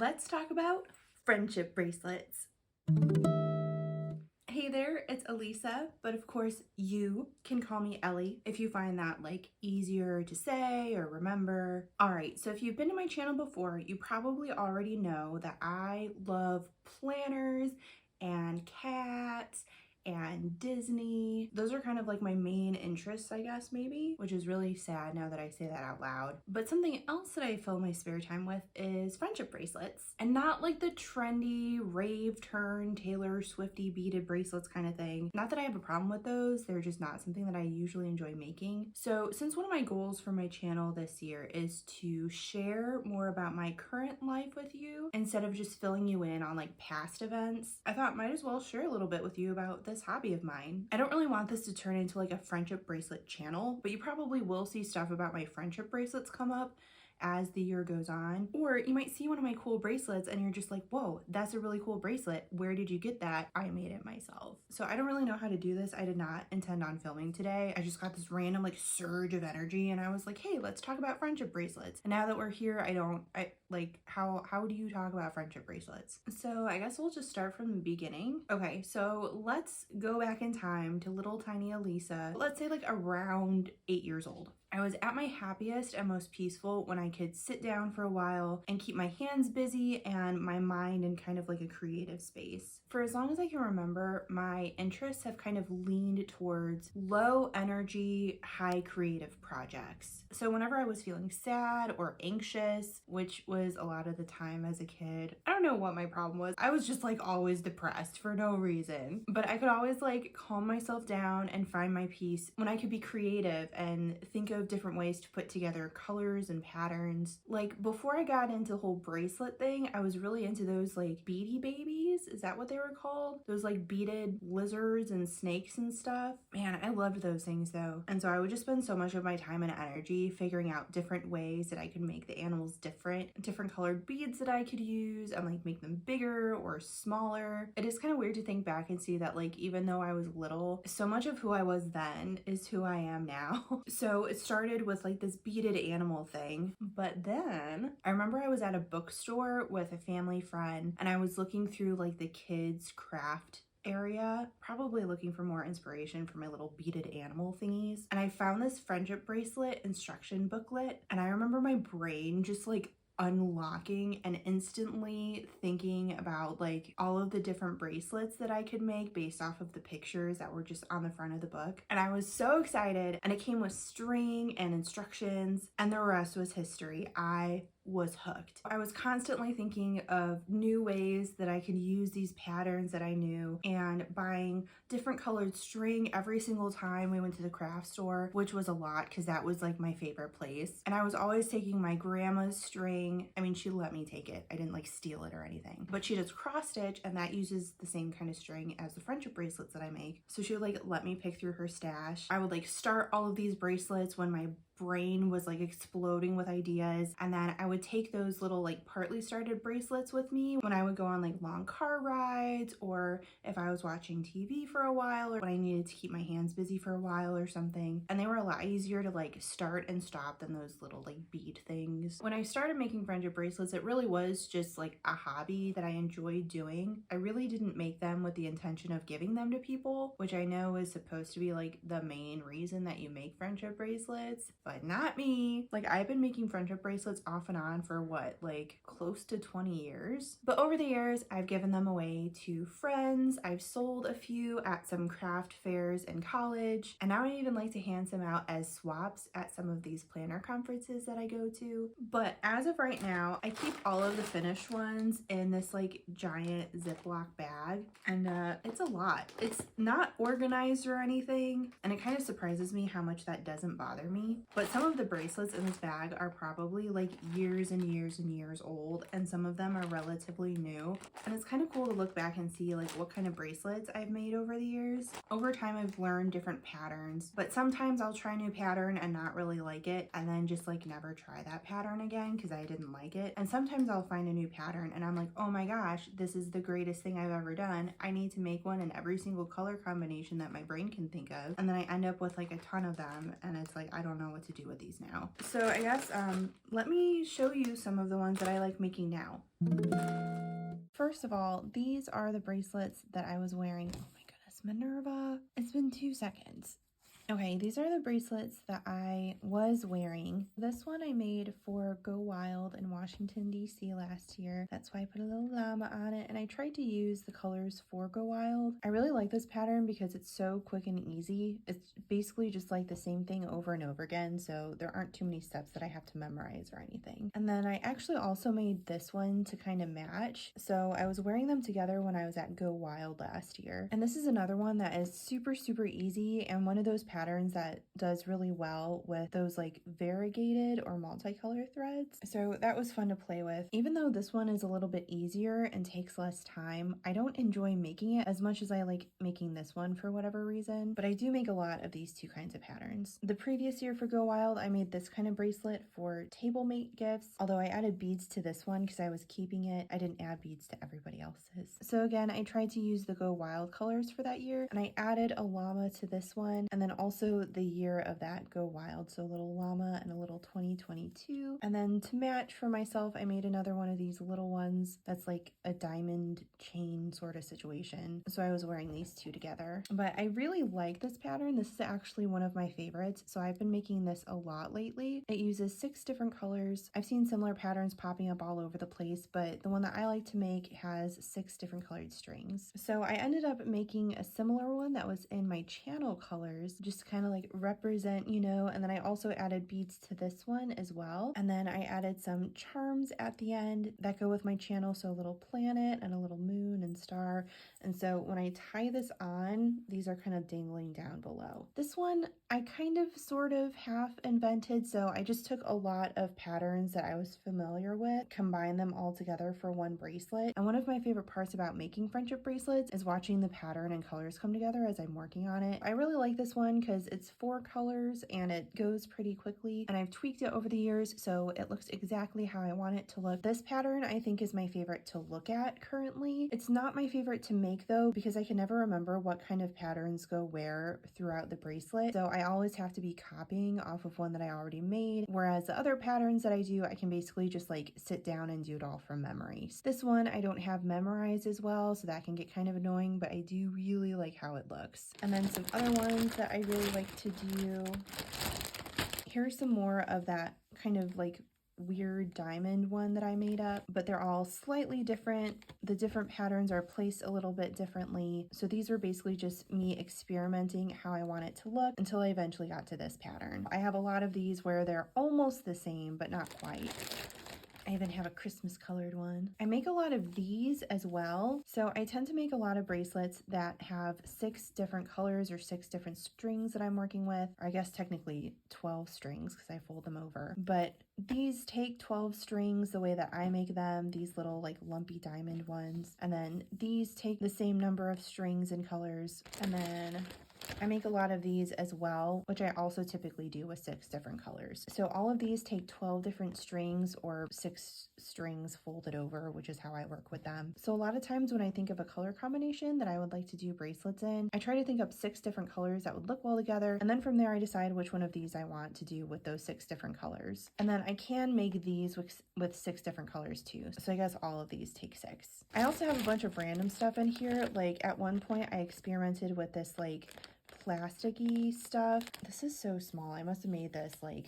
Let's talk about friendship bracelets. Hey there, it's Elisa, but of course you can call me Ellie if you find that like easier to say or remember. Alright, so if you've been to my channel before, you probably already know that I love planners and cats and Disney. Those are kind of like my main interests, I guess, maybe, which is really sad now that I say that out loud. But something else that I fill my spare time with is friendship bracelets, and not like the trendy rave turn Taylor Swifty beaded bracelets kind of thing. Not that I have a problem with those, they're just not something that I usually enjoy making. So since one of my goals for my channel this year is to share more about my current life with you instead of just filling you in on like past events, I thought might as well share a little bit with you about this hobby of mine. I don't really want this to turn into like a friendship bracelet channel, but you probably will see stuff about my friendship bracelets come up as the year goes on. Or you might see one of my cool bracelets and you're just like, whoa, that's a really cool bracelet. Where did you get that? I made it myself. So I don't really know how to do this. I did not intend on filming today. I just got this random like surge of energy and I was like, hey, let's talk about friendship bracelets. And now that we're here, how do you talk about friendship bracelets? So I guess we'll just start from the beginning. Okay, so let's go back in time to little tiny Elisa. Let's say like around 8 years old. I was at my happiest and most peaceful when I could sit down for a while and keep my hands busy and my mind in kind of like a creative space. For as long as I can remember, my interests have kind of leaned towards low energy, high creative projects. So whenever I was feeling sad or anxious, which was a lot of the time as a kid, I don't know what my problem was. I was just like always depressed for no reason, but I could always like calm myself down and find my peace when I could be creative and think of different ways to put together colors and patterns. Like before I got into the whole bracelet thing, I was really into those like beady babies. Is that what they were called? Those like beaded lizards and snakes and stuff. Man, I loved those things though. And so I would just spend so much of my time and energy figuring out different ways that I could make the animals different colored beads that I could use and like make them bigger or smaller. It is kind of weird to think back and see that like even though I was little, so much of who I was then is who I am now. So it started with like this beaded animal thing, but then I remember I was at a bookstore with a family friend and I was looking through like the kids craft area, probably looking for more inspiration for my little beaded animal thingies, and I found this friendship bracelet instruction booklet, and I remember my brain just like unlocking and instantly thinking about like all of the different bracelets that I could make based off of the pictures that were just on the front of the book. And I was so excited, and it came with string and instructions, and the rest was history. I was hooked. I was constantly thinking of new ways that I could use these patterns that I knew and buying different colored string every single time we went to the craft store, which was a lot because that was like my favorite place. And I was always taking my grandma's string. I mean, she let me take it. I didn't like steal it or anything, but she does cross stitch and that uses the same kind of string as the friendship bracelets that I make. So she would like let me pick through her stash. I would like start all of these bracelets when my brain was like exploding with ideas, and then I would take those little like partly started bracelets with me when I would go on like long car rides, or if I was watching TV for a while, or when I needed to keep my hands busy for a while or something. And they were a lot easier to like start and stop than those little like bead things. When I started making friendship bracelets, it really was just like a hobby that I enjoyed doing. I really didn't make them with the intention of giving them to people, which I know is supposed to be like the main reason that you make friendship bracelets, but not me. Like I've been making friendship bracelets off and on for what, like close to 20 years. But over the years, I've given them away to friends. I've sold a few at some craft fairs in college. And now I even like to hand some out as swaps at some of these planner conferences that I go to. But as of right now, I keep all of the finished ones in this like giant Ziploc bag. And it's a lot. It's not organized or anything. And it kind of surprises me how much that doesn't bother me. But some of the bracelets in this bag are probably like years and years and years old, and some of them are relatively new. And it's kind of cool to look back and see like what kind of bracelets I've made over the years. Over time, I've learned different patterns, but sometimes I'll try a new pattern and not really like it, and then just like never try that pattern again because I didn't like it. And sometimes I'll find a new pattern and I'm like, oh my gosh, this is the greatest thing I've ever done. I need to make one in every single color combination that my brain can think of. And then I end up with like a ton of them, and it's like, I don't know what what to do with these now. So I guess let me show you some of the ones that I like making now. First of all, these are the bracelets that I was wearing. Oh my goodness, Minerva. It's been 2 seconds. Okay, these are the bracelets that I was wearing. This one I made for Go Wild in Washington, D.C. last year. That's why I put a little llama on it, and I tried to use the colors for Go Wild. I really like this pattern because it's so quick and easy. It's basically just like the same thing over and over again, so there aren't too many steps that I have to memorize or anything. And then I actually also made this one to kind of match. So I was wearing them together when I was at Go Wild last year. And this is another one that is super, super easy, and one of those patterns that does really well with those like variegated or multicolor threads. So that was fun to play with. Even though this one is a little bit easier and takes less time, I don't enjoy making it as much as I like making this one for whatever reason, but I do make a lot of these two kinds of patterns. The previous year for Go Wild, I made this kind of bracelet for table mate gifts, although I added beads to this one because I was keeping it. I didn't add beads to everybody else's. So again, I tried to use the Go Wild colors for that year, and I added a llama to this one, and then also the year of that Go Wild, so a little llama and a little 2022. And then to match for myself, I made another one of these little ones that's like a diamond chain sort of situation. So I was wearing these two together. But I really like this pattern. This is actually one of my favorites, so I've been making this a lot lately. It uses 6 different colors. I've seen similar patterns popping up all over the place, but the one that I like to make has 6 different colored strings. So I ended up making a similar one that was in my channel colors, just kind of like represent, you know, and then I also added beads to this one as well. And then I added some charms at the end that go with my channel, so a little planet and a little moon and star. And so when I tie this on, these are kind of dangling down below. This one I kind of sort of half invented, so I just took a lot of patterns that I was familiar with, combined them all together for one bracelet. And one of my favorite parts about making friendship bracelets is watching the pattern and colors come together as I'm working on it. I really like this one because it's 4 colors and it goes pretty quickly, and I've tweaked it over the years so it looks exactly how I want it to look. This pattern I think is my favorite to look at currently. It's not my favorite to make though, because I can never remember what kind of patterns go where throughout the bracelet, so I always have to be copying off of one that I already made, whereas the other patterns that I do, I can basically just like sit down and do it all from memory. So this one I don't have memorized as well, so that can get kind of annoying, but I do really like how it looks. And then some other ones that I really like to do. Here's some more of that kind of like weird diamond one that I made up, but they're all slightly different. The different patterns are placed a little bit differently. So these were basically just me experimenting how I want it to look until I eventually got to this pattern. I have a lot of these where they're almost the same, but not quite. I even have a Christmas colored one. I make a lot of these as well. So I tend to make a lot of bracelets that have 6 different colors or 6 different strings that I'm working with, or I guess technically 12 strings because I fold them over. But these take 12 strings the way that I make them, these little like lumpy diamond ones. And then these take the same number of strings and colors. And then I make a lot of these as well, which I also typically do with 6 different colors. So all of these take 12 different strings or 6 strings folded over, which is how I work with them. So a lot of times when I think of a color combination that I would like to do bracelets in, I try to think up 6 different colors that would look well together. And then from there, I decide which one of these I want to do with those 6 different colors. And then I can make these with 6 different colors too. So I guess all of these take 6. I also have a bunch of random stuff in here. Like at one point I experimented with this like plasticky stuff. This is so small. I must have made this like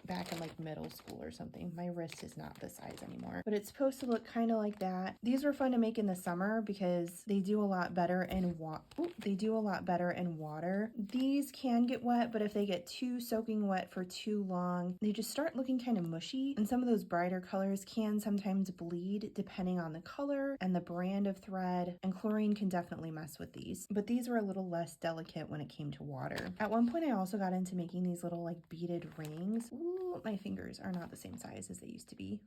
back in like middle school or something. My wrist is not this size anymore, but it's supposed to look kind of like that. These were fun to make in the summer because they do a lot better in water. These can get wet, but if they get too soaking wet for too long, they just start looking kind of mushy. And some of those brighter colors can sometimes bleed depending on the color and the brand of thread, and chlorine can definitely mess with these. But these were a little less delicate when it came to water. At one point I also got into making these little like beaded rings. Ooh, my fingers are not the same size as they used to be.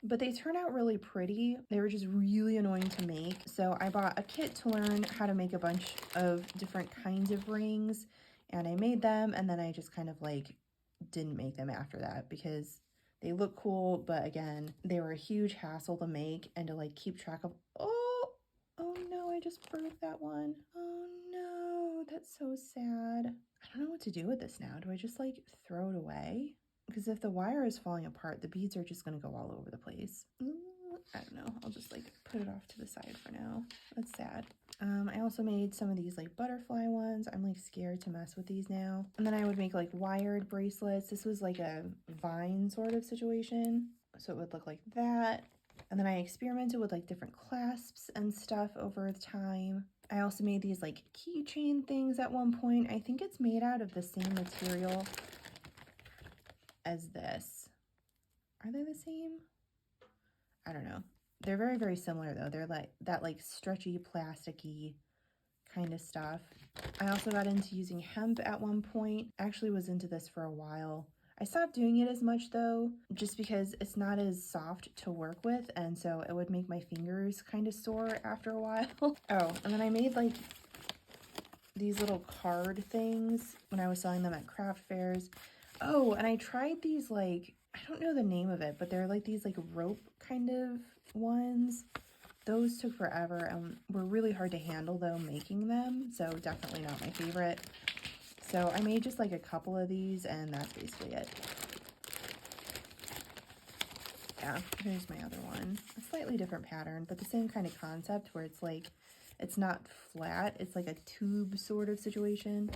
But they turn out really pretty. They were just really annoying to make. So I bought a kit to learn how to make a bunch of different kinds of rings, and I made them, and then I just kind of like didn't make them after that because they look cool, but again, they were a huge hassle to make and to like keep track of. Oh no, I just broke that one. Oh no, that's so sad. I don't know what to do with this now. Do I just like throw it away? Because if the wire is falling apart, the beads are just going to go all over the place. I don't know. I'll just like put it off to the side for now. That's sad. I also made some of these like butterfly ones. I'm like scared to mess with these now. And then I would make like wired bracelets. This was like a vine sort of situation. So it would look like that. And then I experimented with like different clasps and stuff over the time. I also made these like keychain things at one point. I think it's made out of the same material as this. Are they the same? I don't know. They're very, very similar though. They're like that like stretchy, plasticky kind of stuff. I also got into using hemp at one point. Actually was into this for a while. I stopped doing it as much though, just because it's not as soft to work with, and so it would make my fingers kind of sore after a while. Oh, and then I made like these little card things when I was selling them at craft fairs. Oh, and I tried these like, I don't know the name of it, but they're like these like rope kind of ones. Those took forever and were really hard to handle though making them, so definitely not my favorite. So I made just like a couple of these and that's basically it. Yeah, here's my other one. A slightly different pattern, but the same kind of concept where it's like, it's not flat, it's like a tube sort of situation.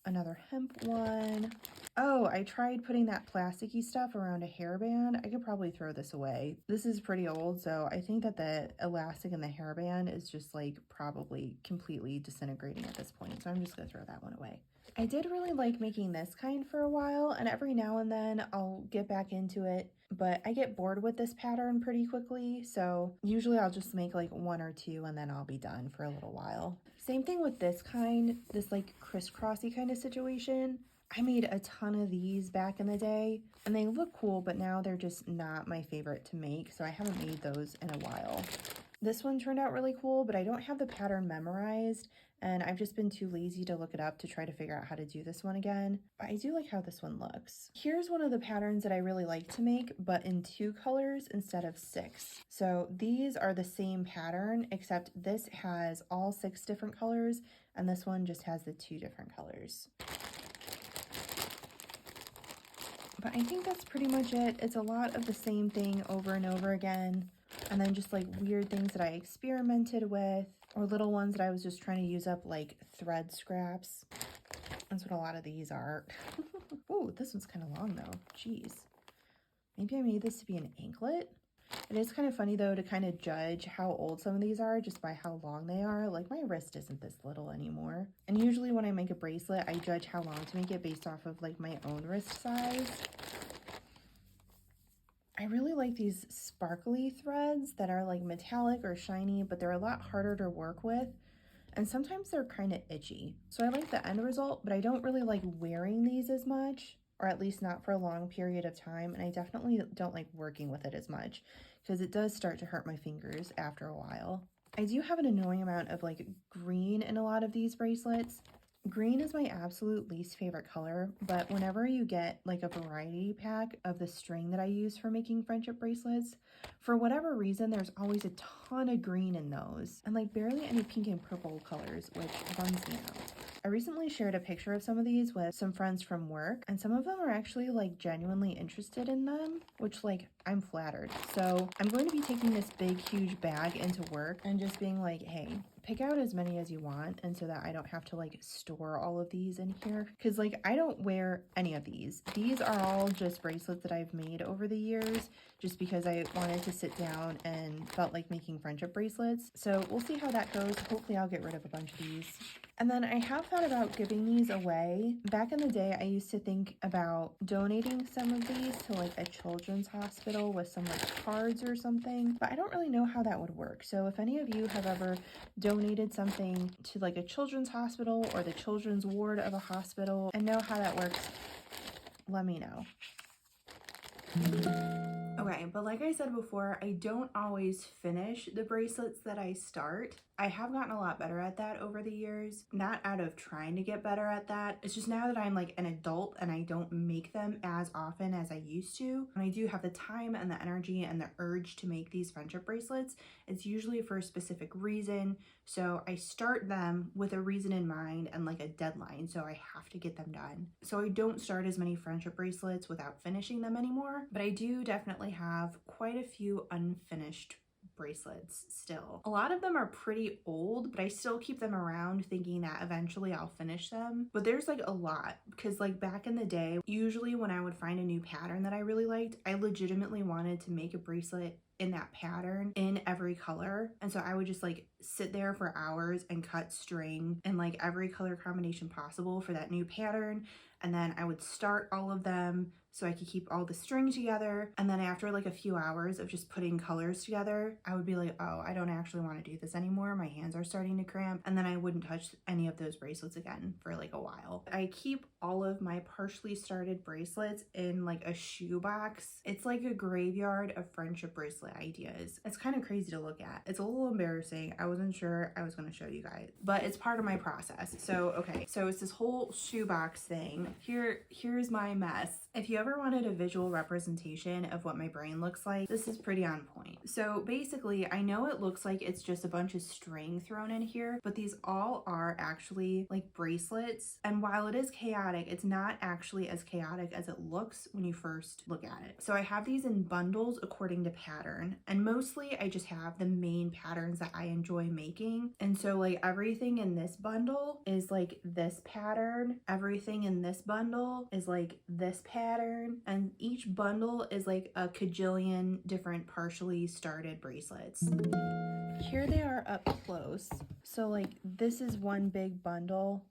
Another hemp one. Oh, I tried putting that plasticky stuff around a hairband. I could probably throw this away. This is pretty old, so I think that the elastic in the hairband is just like probably completely disintegrating at this point, so I'm just gonna throw that one away. I did really like making this kind for a while, and every now and then I'll get back into it, but I get bored with this pattern pretty quickly, so usually I'll just make like one or two and then I'll be done for a little while. Same thing with this kind, this like crisscrossy kind of situation. I made a ton of these back in the day, and they look cool, but now they're just not my favorite to make, so I haven't made those in a while. This one turned out really cool, but I don't have the pattern memorized, and I've just been too lazy to look it up to try to figure out how to do this one again. But I do like how this one looks. Here's one of the patterns that I really like to make, but in 2 colors instead of 6. So these are the same pattern, except this has all 6 different colors, and this one just has the 2 different colors. But I think that's pretty much it. It's a lot of the same thing over and over again. And then just like weird things that I experimented with, or little ones that I was just trying to use up, like thread scraps. That's what a lot of these are. Ooh, this one's kind of long though. Jeez. Maybe I made this to be an anklet? It is kind of funny though to kind of judge how old some of these are just by how long they are. Like my wrist isn't this little anymore. And usually when I make a bracelet, I judge how long to make it based off of like my own wrist size. I really like these sparkly threads that are like metallic or shiny, but they're a lot harder to work with. And sometimes they're kind of itchy. So I like the end result, but I don't really like wearing these as much, or at least not for a long period of time. And I definitely don't like working with it as much because it does start to hurt my fingers after a while. I do have an annoying amount of like green in a lot of these bracelets. Green is my absolute least favorite color, but whenever you get like a variety pack of the string that I use for making friendship bracelets, for whatever reason, there's always a ton of green in those and like barely any pink and purple colors, which bums me out. I recently shared a picture of some of these with some friends from work, and some of them are actually like genuinely interested in them, which like I'm flattered. So I'm going to be taking this big, huge bag into work and just being like, hey, pick out as many as you want, and so that I don't have to like store all of these in here, because like I don't wear any of these. These are all just bracelets that I've made over the years just because I wanted to sit down and felt like making friendship bracelets. So we'll see how that goes. Hopefully I'll get rid of a bunch of these. And then I have thought about giving these away. Back in the day, I used to think about donating some of these to like a children's hospital with some like cards or something, but I don't really know how that would work. So if any of you have ever donated something to like a children's hospital or the children's ward of a hospital and know how that works, let me know. Oh, Okay, but like I said before, I don't always finish the bracelets that I start. I have gotten a lot better at that over the years, not out of trying to get better at that. It's just now that I'm like an adult and I don't make them as often as I used to, and I do have the time and the energy and the urge to make these friendship bracelets, it's usually for a specific reason. So I start them with a reason in mind and like a deadline, so I have to get them done. So I don't start as many friendship bracelets without finishing them anymore, but I do definitely have quite a few unfinished bracelets still. A lot of them are pretty old, but I still keep them around thinking that eventually I'll finish them. But there's like a lot, because like back in the day, usually when I would find a new pattern that I really liked, I legitimately wanted to make a bracelet in that pattern in every color. And so I would just like sit there for hours and cut string in like every color combination possible for that new pattern. And then I would start all of them so I could keep all the string together. And then after like a few hours of just putting colors together, I would be like, oh, I don't actually want to do this anymore. My hands are starting to cramp. And then I wouldn't touch any of those bracelets again for like a while. I keep all of my partially started bracelets in like a shoebox. It's like a graveyard of friendship bracelet ideas. It's kind of crazy to look at. It's a little embarrassing. I wasn't sure I was going to show you guys, but it's part of my process. So, okay, so it's this whole shoebox thing. Here's my mess. If you ever wanted a visual representation of what my brain looks like, this is pretty on point. So basically, I know it looks like it's just a bunch of string thrown in here, but these all are actually like bracelets. And while it is chaotic, it's not actually as chaotic as it looks when you first look at it. So I have these in bundles according to pattern, and mostly I just have the main patterns that I enjoy making. And so like everything in this bundle is like this pattern, everything in this bundle is like this pattern, and each bundle is like a cajillion different partially started bracelets. Here they are up close. So like this is one big bundle.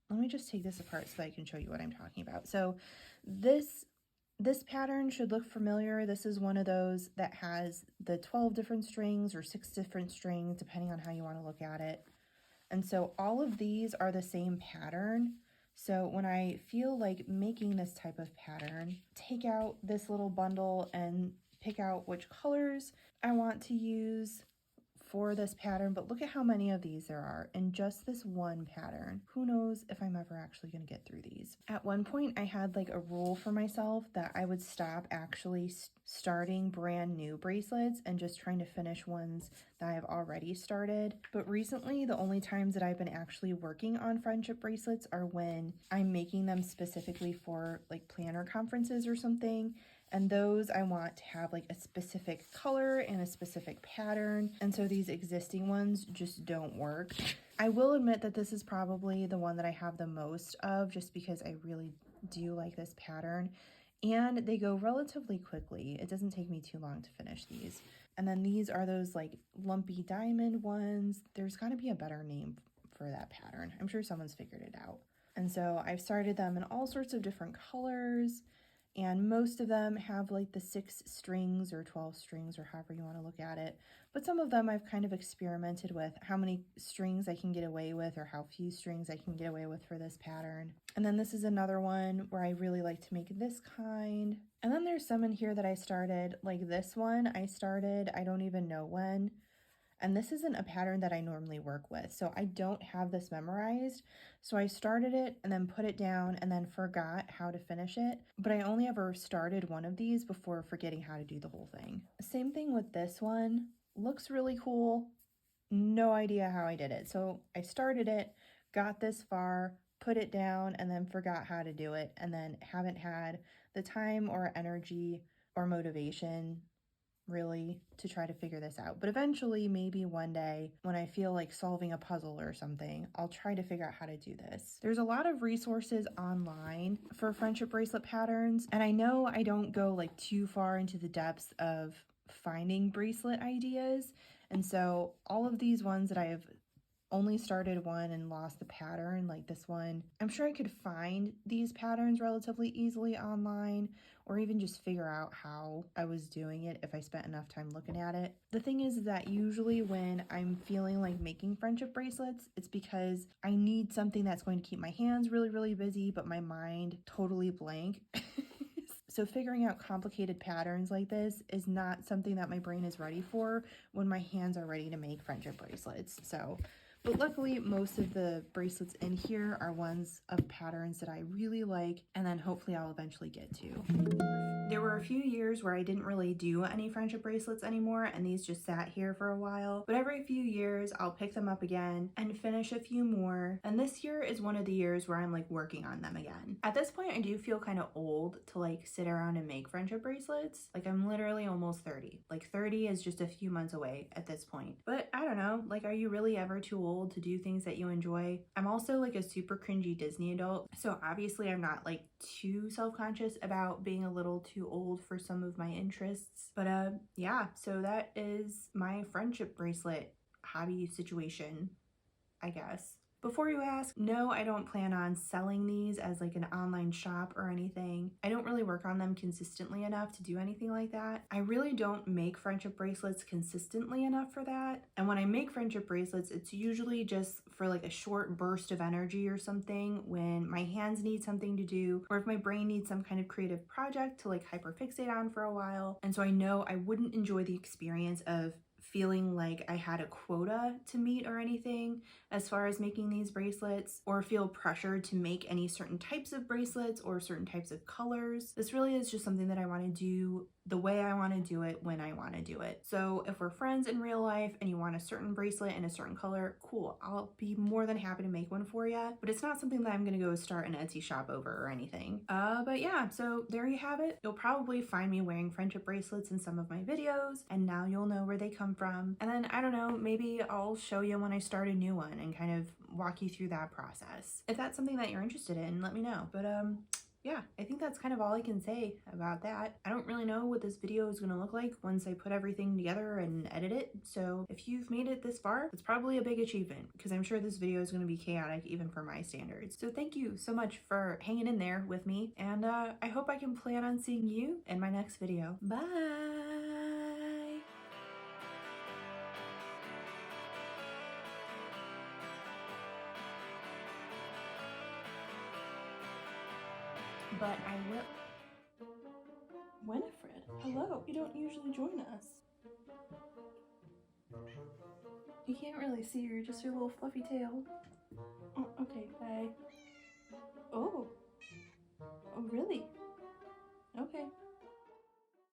Let me just take this apart so I can show you what I'm talking about. So this pattern should look familiar. This is one of those that has the 12 different strings or 6 different strings, depending on how you want to look at it. And so all of these are the same pattern. So when I feel like making this type of pattern, take out this little bundle and pick out which colors I want to use for this pattern. But look at how many of these there are in just this one pattern. Who knows if I'm ever actually going to get through these. At one point I had like a rule for myself that I would stop actually starting brand new bracelets and just trying to finish ones that I've already started. But recently the only times that I've been actually working on friendship bracelets are when I'm making them specifically for like planner conferences or something. And those I want to have like a specific color and a specific pattern. And so these existing ones just don't work. I will admit that this is probably the one that I have the most of, just because I really do like this pattern. And they go relatively quickly. It doesn't take me too long to finish these. And then these are those like lumpy diamond ones. There's got to be a better name for that pattern. I'm sure someone's figured it out. And so I've started them in all sorts of different colors. And most of them have like the 6 strings or 12 strings or however you want to look at it. But some of them I've kind of experimented with how many strings I can get away with or how few strings I can get away with for this pattern. And then this is another one where I really like to make this kind. And then there's some in here that I started, like this one I started, I don't even know when. And this isn't a pattern that I normally work with, so I don't have this memorized. So I started it and then put it down and then forgot how to finish it. But I only ever started one of these before forgetting how to do the whole thing. Same thing with this one. Looks really cool. No idea how I did it. So I started it, got this far, put it down, and then forgot how to do it, and then haven't had the time or energy or motivation really to try to figure this out. But eventually, maybe one day when I feel like solving a puzzle or something, I'll try to figure out how to do this. There's a lot of resources online for friendship bracelet patterns, and I know I don't go like too far into the depths of finding bracelet ideas. And so all of these ones that I have only started one and lost the pattern, like this one, I'm sure I could find these patterns relatively easily online, or even just figure out how I was doing it if I spent enough time looking at it. The thing is that usually when I'm feeling like making friendship bracelets, it's because I need something that's going to keep my hands really, really busy, but my mind totally blank. So figuring out complicated patterns like this is not something that my brain is ready for when my hands are ready to make friendship bracelets. But luckily, most of the bracelets in here are ones of patterns that I really like, and then hopefully I'll eventually get to. There were a few years where I didn't really do any friendship bracelets anymore, and these just sat here for a while. But every few years, I'll pick them up again and finish a few more. And this year is one of the years where I'm like working on them again. At this point, I do feel kind of old to like sit around and make friendship bracelets. Like I'm literally almost 30. Like 30 is just a few months away at this point. But I don't know, like are you really ever too old to do things that you enjoy? I'm also like a super cringy Disney adult, so obviously I'm not like too self-conscious about being a little too old for some of my interests. But yeah, so that is my friendship bracelet hobby situation, I guess. Before you ask, no, I don't plan on selling these as like an online shop or anything. I don't really work on them consistently enough to do anything like that. I really don't make friendship bracelets consistently enough for that. And when I make friendship bracelets, it's usually just for like a short burst of energy or something when my hands need something to do, or if my brain needs some kind of creative project to like hyperfixate on for a while. And so I know I wouldn't enjoy the experience of feeling like I had a quota to meet or anything as far as making these bracelets, or feel pressured to make any certain types of bracelets or certain types of colors. This really is just something that I want to do the way I want to do it when I want to do it. So if we're friends in real life and you want a certain bracelet in a certain color, cool, I'll be more than happy to make one for you, but it's not something that I'm gonna go start an Etsy shop over or anything. But yeah, so there you have it. You'll probably find me wearing friendship bracelets in some of my videos, and now you'll know where they come from. And then I don't know, maybe I'll show you when I start a new one and kind of walk you through that process. If that's something that you're interested in, let me know. But yeah, I think that's kind of all I can say about that. I don't really know what this video is gonna look like once I put everything together and edit it. So if you've made it this far, it's probably a big achievement because I'm sure this video is gonna be chaotic even for my standards. So thank you so much for hanging in there with me. And I hope I can plan on seeing you in my next video. Bye. But I will. Winifred, hello. You don't usually join us. You can't really see her, just your little fluffy tail. Oh, okay, bye. Oh. Oh, really? Okay.